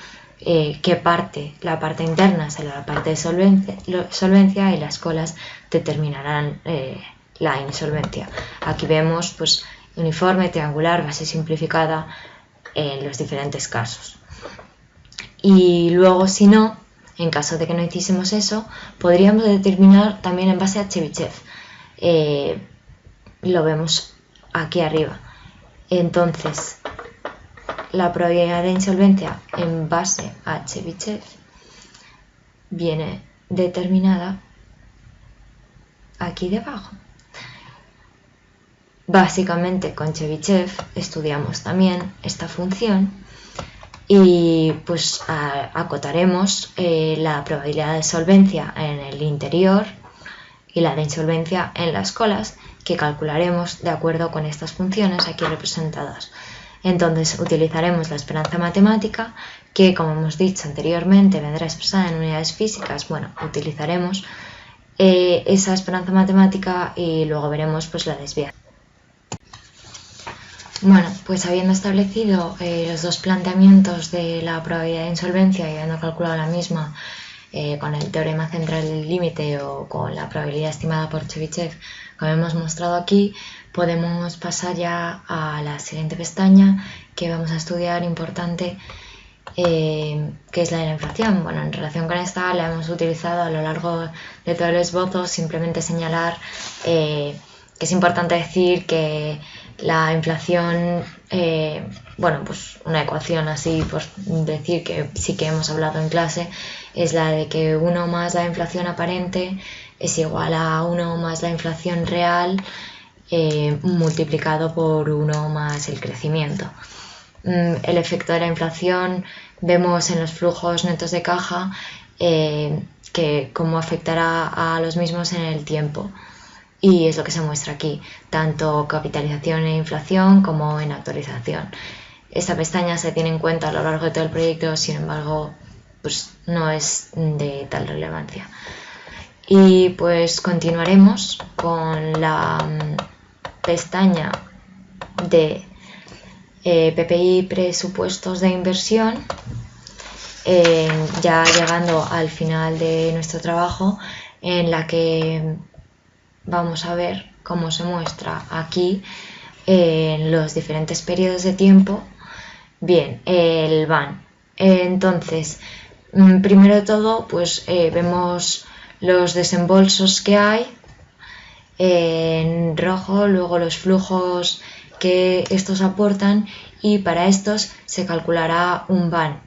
la parte interna será la parte de solvencia y las colas determinarán la insolvencia. Aquí vemos pues uniforme, triangular, base simplificada en los diferentes casos. Y luego, si no, en caso de que no hiciésemos eso, podríamos determinar también en base a Chebyshev. Lo vemos aquí arriba. Entonces, la probabilidad de insolvencia en base a Chebyshev viene determinada aquí debajo. Básicamente con Chebyshev estudiamos también esta función y pues acotaremos la probabilidad de solvencia en el interior y la de insolvencia en las colas, que calcularemos de acuerdo con estas funciones aquí representadas. Entonces utilizaremos la esperanza matemática, que como hemos dicho anteriormente vendrá expresada en unidades físicas. Bueno, utilizaremos esa esperanza matemática y luego veremos pues la desviación. Bueno, pues habiendo establecido los dos planteamientos de la probabilidad de insolvencia y habiendo calculado la misma con el teorema central del límite o con la probabilidad estimada por Chebyshev, como hemos mostrado aquí, podemos pasar ya a la siguiente pestaña que vamos a estudiar, importante, que es la de la inflación. Bueno, en relación con esta la hemos utilizado a lo largo de todo el esbozo, simplemente señalar que es importante decir que La inflación, bueno, pues una ecuación así, por decir que sí que hemos hablado en clase, es la de que 1 más la inflación aparente es igual a 1 más la inflación real multiplicado por 1 más el crecimiento. El efecto de la inflación vemos en los flujos netos de caja que cómo afectará a los mismos en el tiempo. Y es lo que se muestra aquí, tanto capitalización e inflación como en actualización. Esta pestaña se tiene en cuenta a lo largo de todo el proyecto, sin embargo, pues no es de tal relevancia. Y pues continuaremos con la pestaña de PPI presupuestos de inversión, ya llegando al final de nuestro trabajo, en la que vamos a ver cómo se muestra aquí en los diferentes periodos de tiempo. Bien, el BAN. Entonces, primero de todo, pues vemos los desembolsos que hay en rojo, luego los flujos que estos aportan, y para estos se calculará un BAN.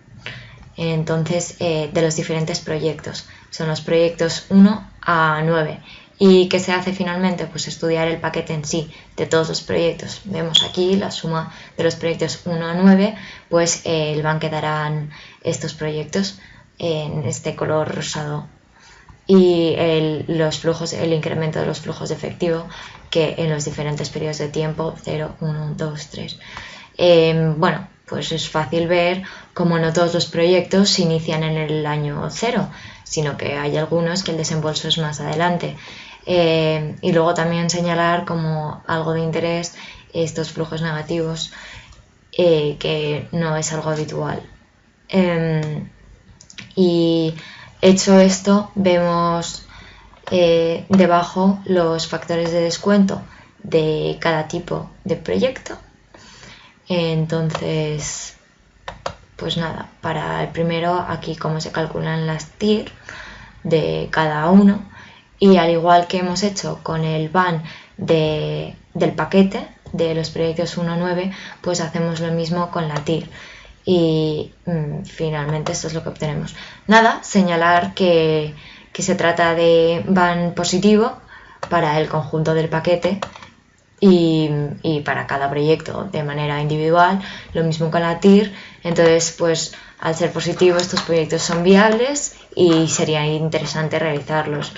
Entonces, de los diferentes proyectos. Son los proyectos 1 a 9. ¿Y qué se hace finalmente? Pues estudiar el paquete en sí de todos los proyectos. Vemos aquí la suma de los proyectos 1 a 9, pues el BAN quedarán estos proyectos en este color rosado. Y los flujos, el incremento de los flujos de efectivo que en los diferentes periodos de tiempo, 0, 1, 2, 3. Bueno, pues es fácil ver cómo no todos los proyectos se inician en el año 0, sino que hay algunos que el desembolso es más adelante. Y luego también señalar como algo de interés estos flujos negativos, que no es algo habitual. Y hecho esto, vemos debajo los factores de descuento de cada tipo de proyecto. Entonces, pues nada, para el primero aquí cómo se calculan las TIR de cada uno, y al igual que hemos hecho con el BAN del paquete de los proyectos 1 a 9, pues hacemos lo mismo con la TIR. Y finalmente esto es lo que obtenemos. Nada, señalar que se trata de BAN positivo para el conjunto del paquete y para cada proyecto de manera individual, lo mismo con la TIR. Entonces, pues al ser positivo, estos proyectos son viables y sería interesante realizarlos.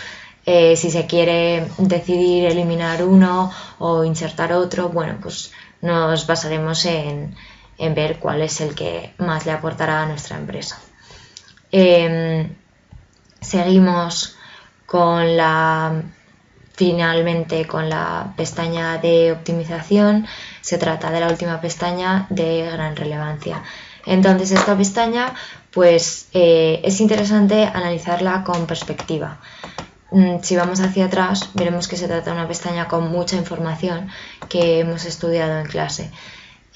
Si se quiere decidir eliminar uno o insertar otro, bueno, pues nos basaremos en ver cuál es el que más le aportará a nuestra empresa. Seguimos finalmente con la pestaña de optimización. Se trata de la última pestaña de gran relevancia. Entonces, esta pestaña pues es interesante analizarla con perspectiva. Si vamos hacia atrás, veremos que se trata de una pestaña con mucha información que hemos estudiado en clase,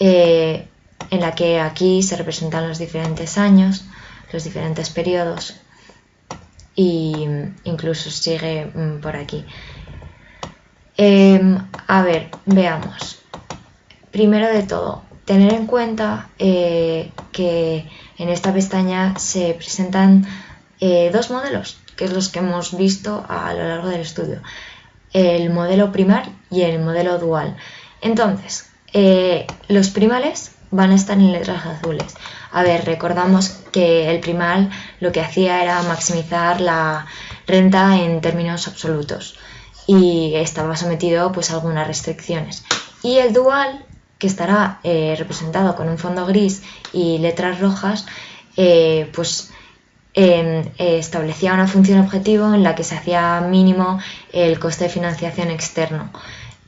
en la que aquí se representan los diferentes años, los diferentes periodos, y incluso sigue por aquí. A ver, veamos. Primero de todo, tener en cuenta que en esta pestaña se presentan dos modelos, que es los que hemos visto a lo largo del estudio: el modelo primal y el modelo dual. Entonces, los primales van a estar en letras azules. A ver, recordamos que el primal lo que hacía era maximizar la renta en términos absolutos y estaba sometido pues a algunas restricciones. Y el dual, que estará representado con un fondo gris y letras rojas, pues establecía una función objetivo en la que se hacía mínimo el coste de financiación externo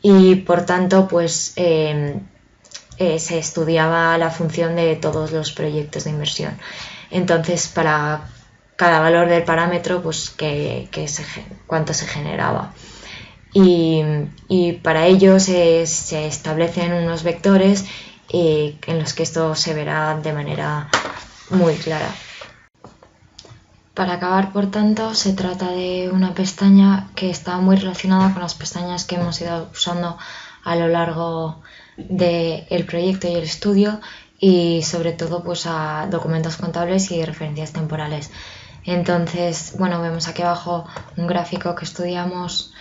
y por tanto pues se estudiaba la función de todos los proyectos de inversión. Entonces, para cada valor del parámetro, pues cuánto se generaba. Y para ello se establecen unos vectores en los que esto se verá de manera muy clara. Para acabar, por tanto, se trata de una pestaña que está muy relacionada con las pestañas que hemos ido usando a lo largo del proyecto y el estudio, y sobre todo pues a documentos contables y referencias temporales. Entonces, bueno, vemos aquí abajo un gráfico que estudiamos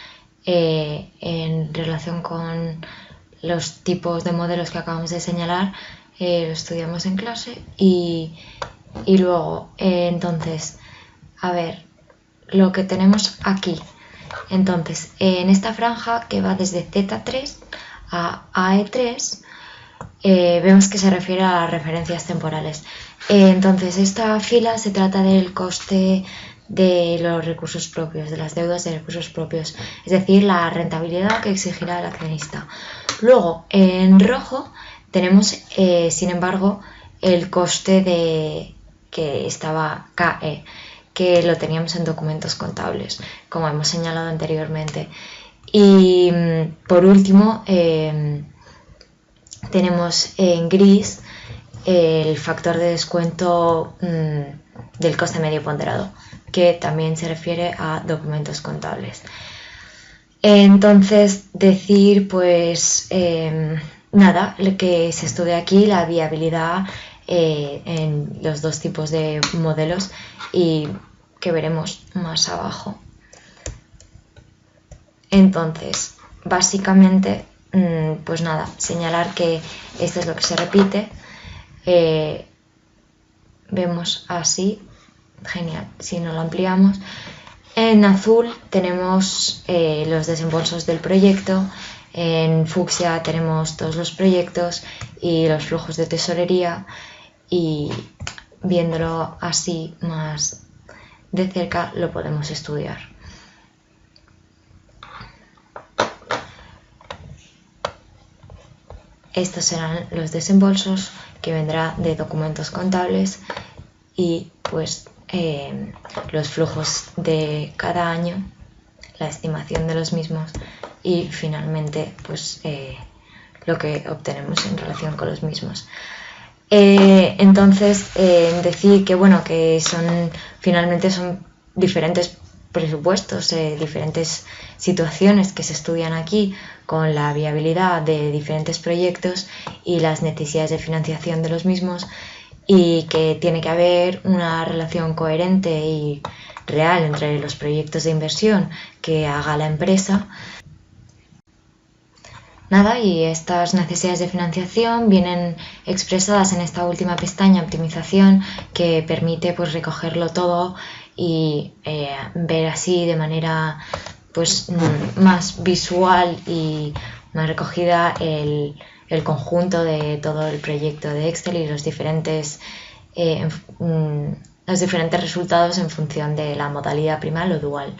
en relación con los tipos de modelos que acabamos de señalar. Lo estudiamos en clase y luego, entonces, a ver, lo que tenemos aquí. Entonces, en esta franja que va desde Z3 a AE3, vemos que se refiere a las referencias temporales. Entonces, esta fila se trata del coste de los recursos propios, de las deudas de recursos propios, es decir, la rentabilidad que exigirá el accionista. Luego, en rojo, tenemos, sin embargo, el coste de que estaba KE, que lo teníamos en documentos contables, como hemos señalado anteriormente. Y por último, tenemos en gris el factor de descuento del coste medio ponderado, que también se refiere a documentos contables. Entonces, decir, pues, nada, que se estudia aquí la viabilidad en los dos tipos de modelos y que veremos más abajo. Entonces, básicamente, pues nada, señalar que esto es lo que se repite. Vemos así, genial, si no lo ampliamos. En azul tenemos los desembolsos del proyecto, en fucsia tenemos todos los proyectos y los flujos de tesorería, y viéndolo así más de cerca lo podemos estudiar. Estos serán los desembolsos, que vendrá de documentos contables, y pues los flujos de cada año, la estimación de los mismos y finalmente pues lo que obtenemos en relación con los mismos. Entonces, decir que bueno, que finalmente son diferentes presupuestos, diferentes situaciones que se estudian aquí con la viabilidad de diferentes proyectos y las necesidades de financiación de los mismos, y que tiene que haber una relación coherente y real entre los proyectos de inversión que haga la empresa. Nada, y estas necesidades de financiación vienen expresadas en esta última pestaña, optimización, que permite pues recogerlo todo y ver así de manera pues más visual y más recogida el conjunto de todo el proyecto de Excel y los diferentes resultados en función de la modalidad primal o dual.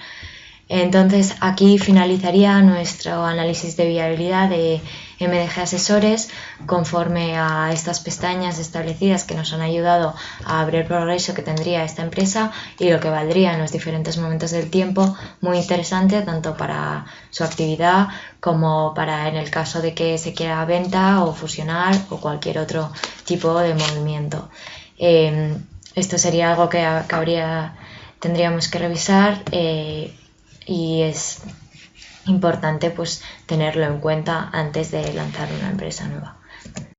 Entonces, aquí finalizaría nuestro análisis de viabilidad de MDG Asesores conforme a estas pestañas establecidas que nos han ayudado a ver el progreso que tendría esta empresa y lo que valdría en los diferentes momentos del tiempo. Muy interesante tanto para su actividad como para en el caso de que se quiera venta o fusionar o cualquier otro tipo de movimiento. Esto sería algo que tendríamos que revisar, y es importante pues tenerlo en cuenta antes de lanzar una empresa nueva.